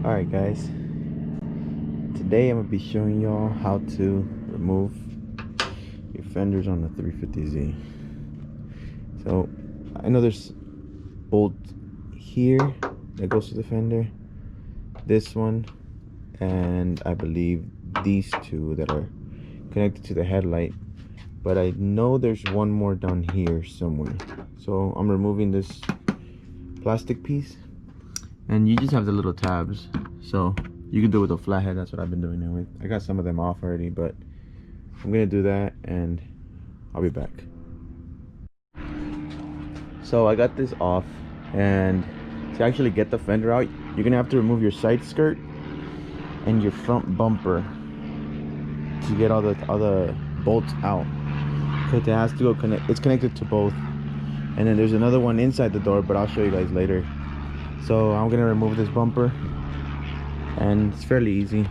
Alright guys, today I'm going to be showing y'all how to remove your fenders on the 350Z. So I know there's bolt here that goes to the fender, this one, and I believe these two that are connected to the headlight, but I know there's one more down here somewhere. So I'm removing this plastic piece, and you just have the little tabs, so you can do it with a flathead. That's what I've been doing it with. I got some of them off already, but I'm gonna do that and I'll be back. So I got this off, and to actually get the fender out, you're gonna have to remove your side skirt and your front bumper to get all the bolts out, because it has to go connect. It's connected to both, and then there's another one inside the door, but I'll show you guys later. So I'm gonna remove this bumper, and it's fairly easy.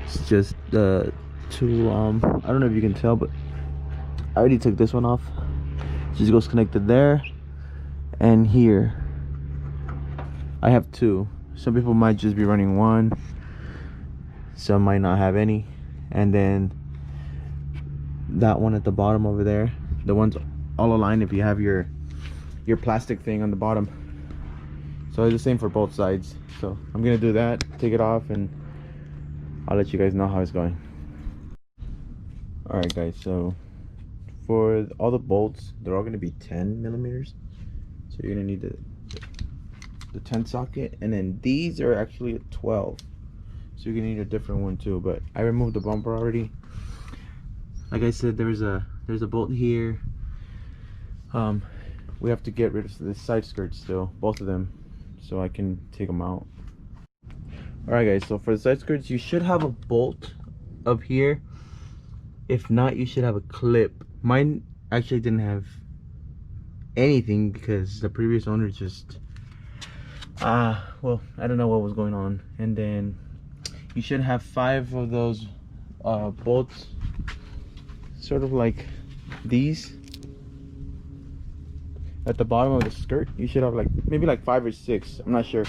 It's just the two I don't know if you can tell, but I already took this one off. It just goes connected there and here. I have two. Some people might just be running one, some might not have any, and then that one at the bottom over there, the one's all aligned if you have your plastic thing on the bottom. So it's the same for both sides. So I'm gonna do that, take it off, and I'll let you guys know how it's going. Alright guys, so for all the bolts, they're all gonna be 10 millimeters. So you're gonna need the 10 socket, and then these are actually a 12. So you're gonna need a different one too, but I removed the bumper already. Like I said, there's a bolt here. We have to get rid of the side skirts still, both of them, so I can take them out. Alright guys, so for the side skirts, you should have a bolt up here. If not, you should have a clip. Mine actually didn't have anything because the previous owner just well, I don't know what was going on. And then you should have 5 of those bolts, sort of like these at the bottom of the skirt. You should have like maybe like 5 or 6, I'm not sure.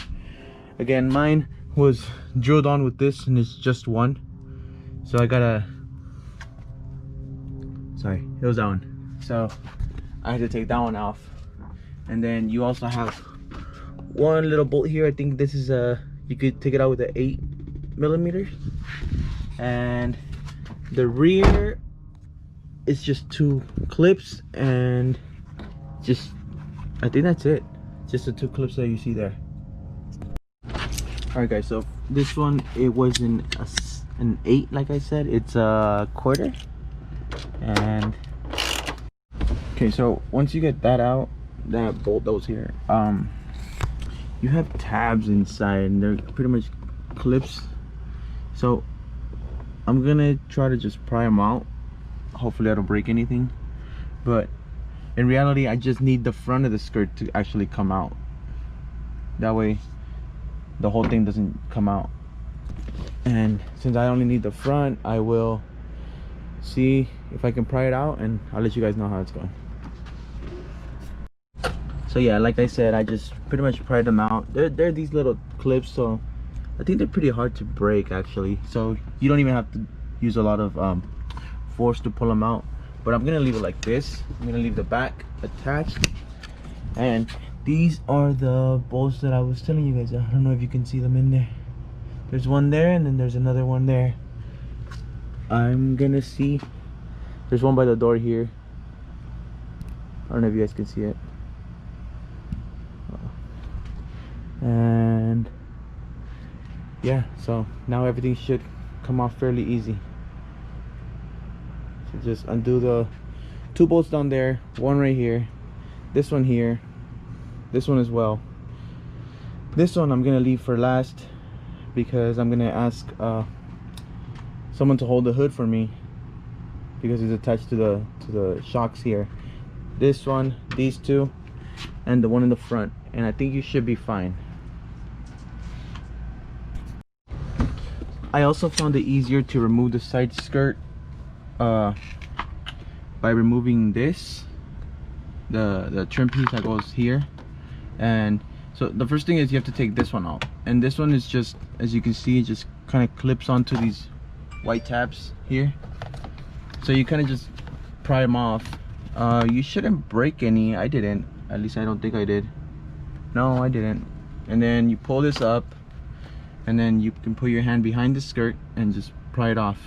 Again, mine was drilled on with this, and it's just one, so I gotta, sorry, it was that one, so I had to take that one off. And then you also have one little bolt here. I think this is you could take it out with an 8 millimeters, and the rear is just 2 clips, and just, I think that's it, just the 2 clips that you see there. Alright guys, so this one, it was an 8, like I said. It's a quarter. And okay, so once you get that out, that bolt that was here, you have tabs inside, and they're pretty much clips. So I'm gonna try to just pry them out. Hopefully I don't break anything, but in reality I just need the front of the skirt to actually come out. That way the whole thing doesn't come out. And since I only need the front, I will see if I can pry it out, and I'll let you guys know how it's going. So yeah, like I said, I just pretty much pried them out. They're these little clips, so I think they're pretty hard to break actually. So you don't even have to use a lot of force to pull them out. But I'm gonna leave it like this. I'm gonna leave the back attached, and these are the bolts that I was telling you guys. I don't know if you can see them in there. There's one there, and then there's another one there. I'm gonna see, there's one by the door here. I don't know if you guys can see it. And yeah, so now everything should come off fairly easy. So just undo the 2 bolts down there, one right here, this one here, this one as well. This one I'm gonna leave for last, because I'm gonna ask someone to hold the hood for me, because it's attached to the shocks here. This one, these 2, and the one in the front, and I think you should be fine. I also found it easier to remove the side skirt by removing this, the trim piece that goes here. And So the first thing is you have to take this one out, and this one is just, as you can see, it just kind of clips onto these white tabs here. So you kind of just pry them off. You shouldn't break any. I didn't, at least I don't think I did. No, I didn't. And then you pull this up, and then you can put your hand behind the skirt and just pry it off,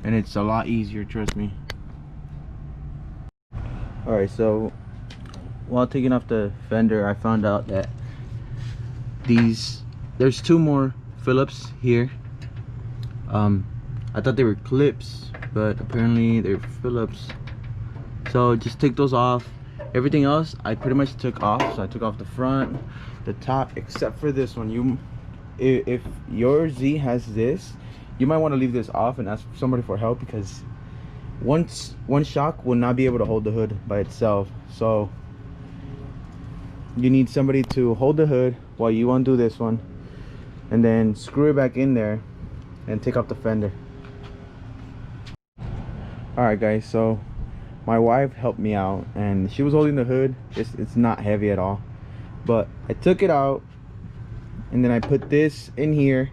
and it's a lot easier, trust me. Alright, so while taking off the fender, I found out that there's two more Phillips here. I thought they were clips, but apparently they're Phillips. So just take those off. Everything else I pretty much took off. So I took off the front, the top, except for this one. If your Z has this, you might want to leave this off and ask somebody for help, because one shock will not be able to hold the hood by itself. So you need somebody to hold the hood while you undo this one, and then screw it back in there and take off the fender. Alright guys, so my wife helped me out and she was holding the hood. It's not heavy at all, but I took it out and then I put this in here.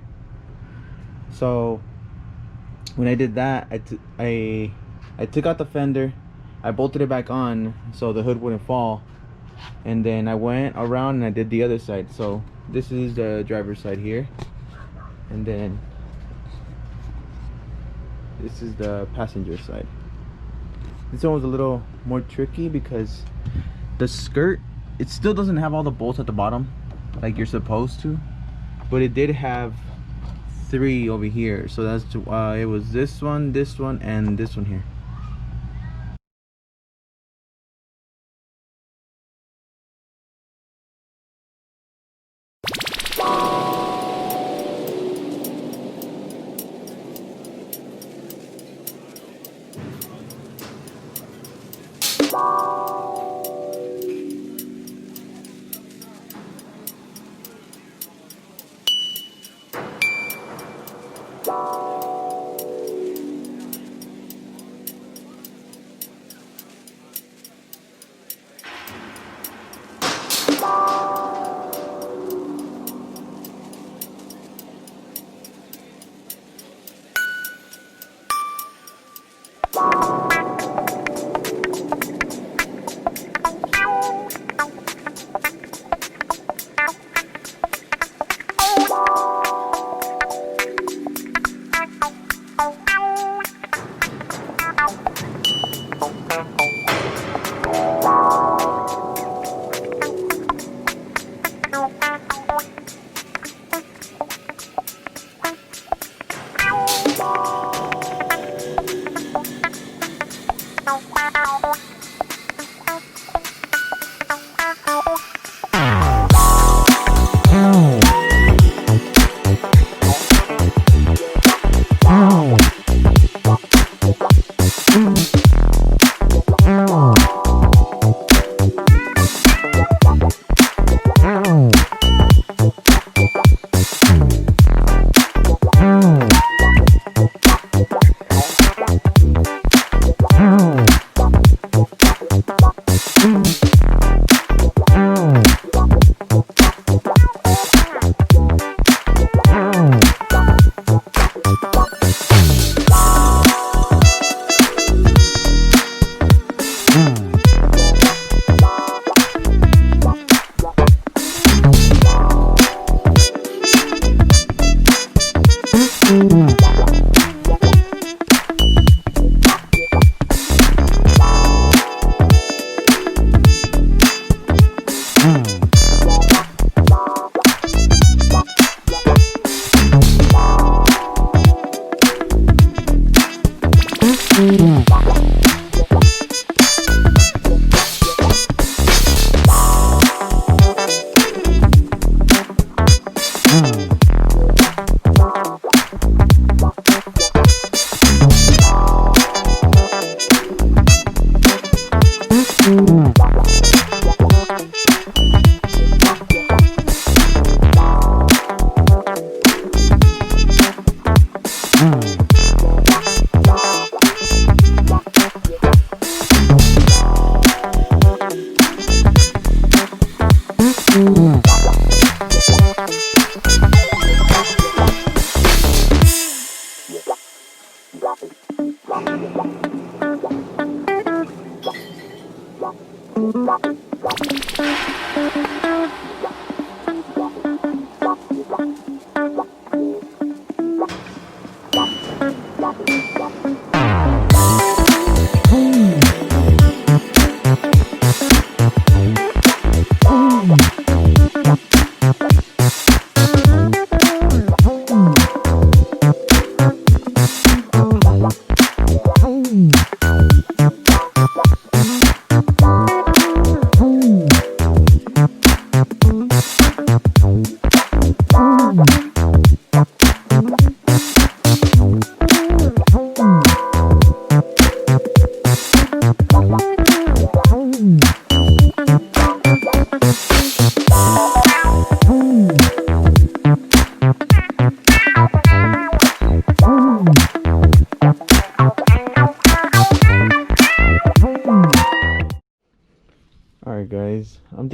So when I did that, I took out the fender, I bolted it back on so the hood wouldn't fall, and then I went around and I did the other side. So this is the driver's side here, and then this is the passenger side. This one was a little more tricky because the skirt, it still doesn't have all the bolts at the bottom like you're supposed to, but it did have 3 over here. So that's it was this one, and this one here.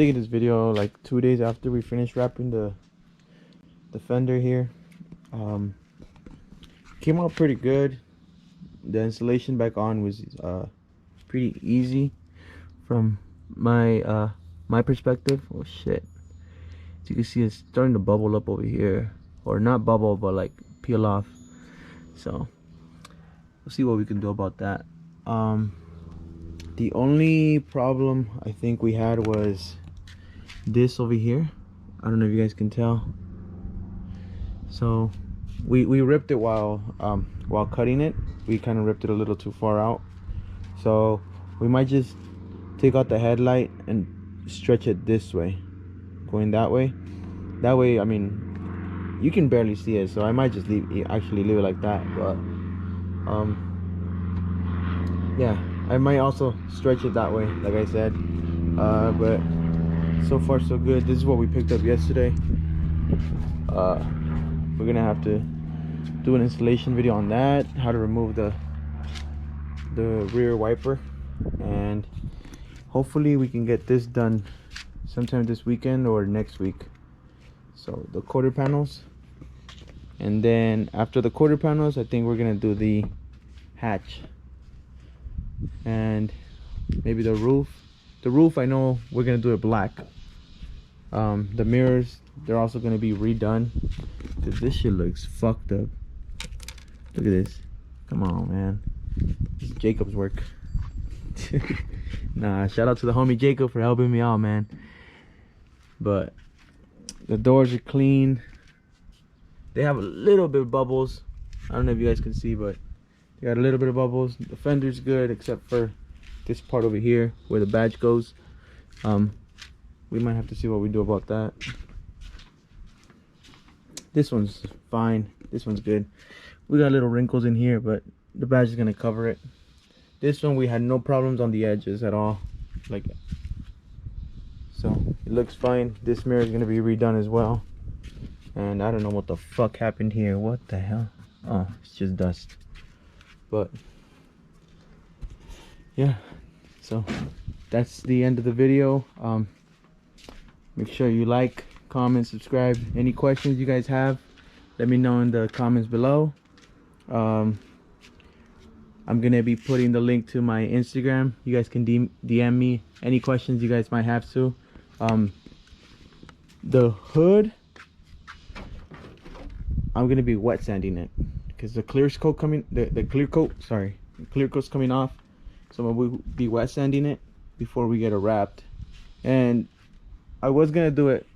taking this video like 2 days after we finished wrapping the fender here. Came out pretty good. The installation back on was pretty easy from my my perspective. Oh shit, as you can see, it's starting to bubble up over here, or not bubble but like peel off. So we'll see what we can do about that. The only problem I think we had was this over here. I don't know if you guys can tell. So we ripped it while cutting it. We kind of ripped it a little too far out, so we might just take out the headlight and stretch it this way, going that way. That way, I mean, you can barely see it, so I might just leave it like that. But yeah, I might also stretch it that way, like I said. But so far so good. This is what we picked up yesterday. We're gonna have to do an installation video on that, how to remove the rear wiper, and hopefully we can get this done sometime this weekend or next week. So the quarter panels, and then after the quarter panels, I think we're gonna do the hatch and maybe the roof. The roof, I know we're gonna do it black. The mirrors, they're also gonna be redone, because this shit looks fucked up. Look at this. Come on, man. This is Jacob's work. Nah, shout out to the homie Jacob for helping me out, man. But the doors are clean. They have a little bit of bubbles. I don't know if you guys can see, but they got a little bit of bubbles. The fender's good, except for this part over here where the badge goes. We might have to see what we do about that. This one's fine. This one's good. We got little wrinkles in here, but the badge is gonna cover it. This one we had no problems on the edges at all, like, so it looks fine. This mirror is gonna be redone as well, and I don't know what the fuck happened here. What the hell? Oh, it's just dust. But yeah, so that's the end of the video. Make sure you like, comment, subscribe. Any questions you guys have, let me know in the comments below. I'm gonna be putting the link to my Instagram. You guys can DM me any questions you guys might have to. The hood, I'm gonna be wet sanding it because the clear coat coming, the clear coat's coming off, so we'll be wet sanding it before we get it wrapped. And I was gonna do it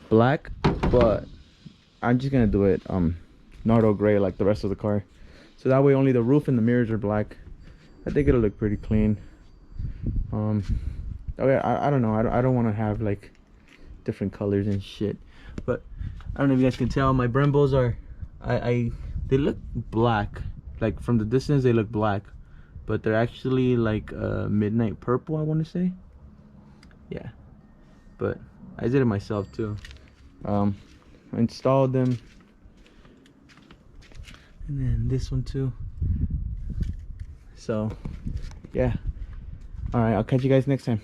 black, but I'm just gonna do it Nardo gray like the rest of the car, so that way only the roof and the mirrors are black. I think it'll look pretty clean. Okay, I don't know, I don't want to have like different colors and shit, but I don't know if you guys can tell, my Brembos are they look black, like from the distance they look black, but they're actually like midnight purple, I want to say. Yeah, but I did it myself too. I installed them, and then this one too. So yeah, all right, I'll catch you guys next time.